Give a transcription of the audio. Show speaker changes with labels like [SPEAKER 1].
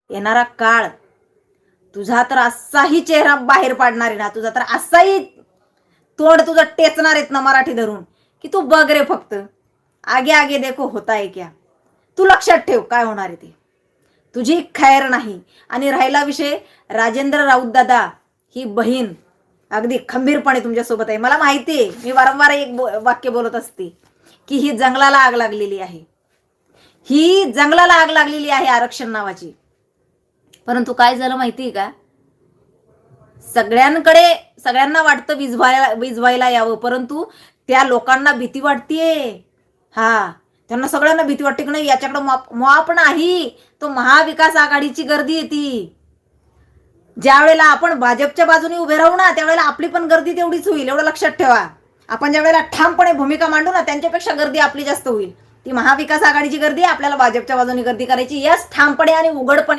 [SPEAKER 1] येणारा काळ तुझा तर असाही चेहरा बाहेर पाडणार आहे ना, तुझा तर असाही तोंड तुझं टेचणार आहेत ना मराठी धरून, की तू बघ रे फक्त. आगे आगे देखो होता है क्या. तू लक्षात ठेव काय होणार आहे ते. तुझी खैर नाही. आणि राहिला विषय राजेंद्र राऊत दादा, ही बहीण अगदी खंबीरपणे तुमच्यासोबत आहे. मला माहिती आहे, मी वारंवार एक वाक्य बोलत असते की ही जंगलाला आग लागलेली आहे. ही जंगलाला आग लागलेली आहे आरक्षण नावाची. परंतु काय झालं माहिती आहे का, सगळ्यांना वाटतं विझवायला यावं, परंतु त्या लोकांना भीती वाटतेय. त्यांना सगळ्यांना भीती वाटते की नाही याच्याकडे माप नाही. तो महाविकास आघाडीची गर्दी येते. ज्या वेळेला आपण भाजपच्या बाजूने उभे राहू ना, त्यावेळेला आपली पण गर्दी तेवढीच होईल, एवढं लक्षात ठेवा. आपण ज्या वेळेला ठामपणे भूमिका मांडू ना, त्यांच्यापेक्षा गर्दी आपली जास्त होईल. ती महाविकास आघाडीची गर्दी, आपल्याला भाजपच्या बाजूने गर्दी करायची. यस, ठामपणे आणि उघडपणे